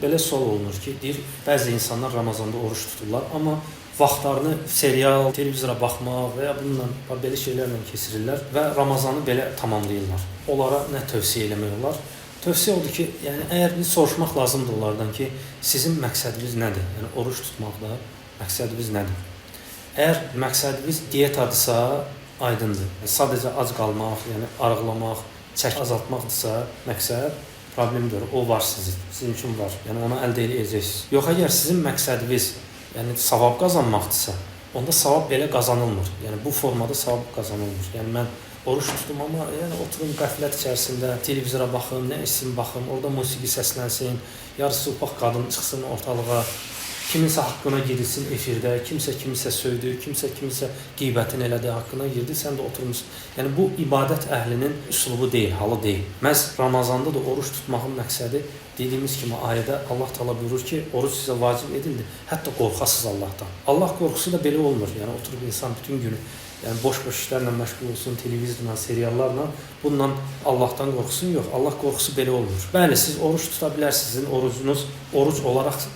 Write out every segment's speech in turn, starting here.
Belə sual olunur ki, deyir, bəzi insanlar Ramazanda oruç tuturlar, amma vaxtlarını serial, televizora baxmaq və ya bununla, belə şeylərlə keçirirlər və Ramazanı belə tamamlayırlar. Onlara nə tövsiyə eləmək olar? Tövsiyə odur ki, yəni əgər biz soruşmaq lazımdır onlardan ki, sizin məqsədiniz nədir? Yəni oruç tutmaqda məqsədiniz nədir? Əgər məqsədiniz diyetadırsa, aydındır. Sadəcə ac qalmaq, yəni arıqlamaq, çək azaltmaqdırsa məqsəd, problemdir, o var sizin üçün var. Yəni onu əldə edəcəksiniz. Yox, əgər sizin məqsədiniz, yəni savab qazanmaqdırsa, onda savab belə qazanılmır. Yəni bu formada savab qazanılmır. Yəni mən oruç tutum, amma yəni oturum qəflət içərisində, televizora baxım, nə etsin baxım, orada musiqi səslənsin, yarısı ufaq qadın çıxsın ortalığa, kiminsə haqqına girilsin efirdə, kimsə kimisə söydü, kimsə qeybətini elədi, haqqına girdi, sən də oturmuşsun. Yəni bu ibadət əhlinin üslubu deyil, halı deyil. Məhz Ramazanda da oruç tutmağın məqsədi dediyimiz kimi ayədə Allah Taala buyurur ki, oruç sizə vacib edildi, hətta qorxasınız Allahdan. Allah qorxusu da belə olmur. Yəni oturub insan bütün günü boş-boş işlərlə məşğul olsun, televizorla, seriallarla, bununla Allahdan qorxusun yox. Allah qorxusu belə olmur. Bəli, siz oruç tuta bilərsiniz, sizin orucunuz oruc olaraq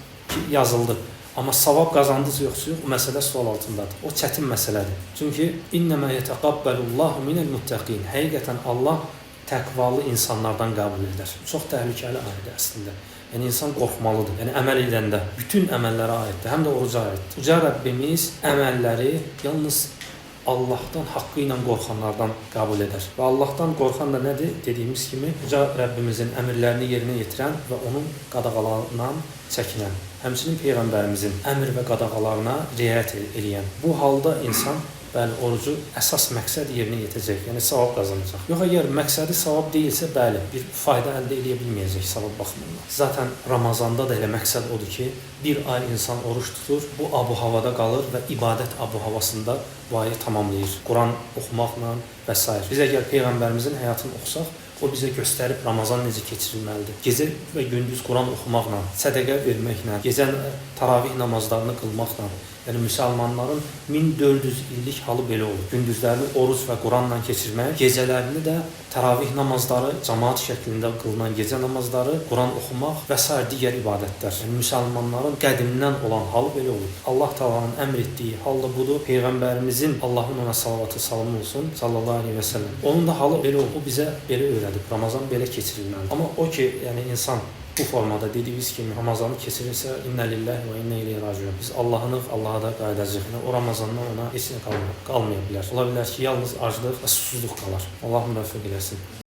yazıldı. Amma savab qazandınız yoxsa yox, o məsələ sual altındadır. O çətin məsələdir. Çünki innəmə yətəqabbəlullahu minəl muttəqin. Həqiqətən Allah təqvalı insanlardan qəbul edər. Çox təhlükəli ayədir əslində. Yəni insan qorxmalıdır. Yəni əməl edəndə bütün əməllərə aiddir, həm də oruca aiddir. Uca Rəbbimiz əməlləri yalnız Allahdan haqqı ilə qorxanlardan qəbul edər. Və Allahdan qorxan da nədir? Dediyimiz kimi, Uca Rəbbimizin əmrlərini yerinə yetirən və onun qadağalarından çəkinən. Həmçinin Peyğəmbərimizin əmr və qadağalarına riayət edən. Bu halda insan orucu əsas məqsəd yerinə yetəcək, yəni savab qazanacaq. Yox, əgər məqsədi savab deyilsə, bəli, bir fayda əldə edə bilməyəcək savab baxımından. Zaten Ramazanda da elə məqsəd odur ki, bir ay insan oruç tutur, bu abu-havada qalır və ibadət abu-havasında bu ayı tamamlayır. Quran oxumaqla və s. Biz əgər Peyğəmbərimizin həyatını oxusaq, o bizə göstərib Ramazan necə keçirilməlidir. Gecə və gündüz Quran oxumaqla, sədəqə verməklə, gecə taravih namazlarını qılmaqla, yəni müsəlmanların 1400 illik halı belə olur. Gündüzlərini oruc və Quranla keçirmək, gecələrini də taravih namazları, cəmaat şəklində qılınan gecə namazları, Quran oxumaq və s. digər ibadətlər. Yəni müsəlmanların qədimdən olan halı belə olur. Allah Taala'nın əmr etdiyi hal da budur. Peyğəmbərimizin, Allahın ona salavatı, salamı olsun, sallallahu aleyhi və səlləm. Onun da halı belə olur. O bizə belə öyrədib. Ramazan belə keçirilməlidir. Amma o ki, yəni insan bu formada dediyimiz kimi Ramazanı keçirirsə, innə lillahi və innə ileyhi raciun. Biz Allah'ınıq, Allah'a da qayıdacağıq. Yəni, o Ramazandan ona heç nə qalmaya bilər. Ola bilər ki, yalnız aclıq və susuzluq qalar. Allah müvəffəq eləsin.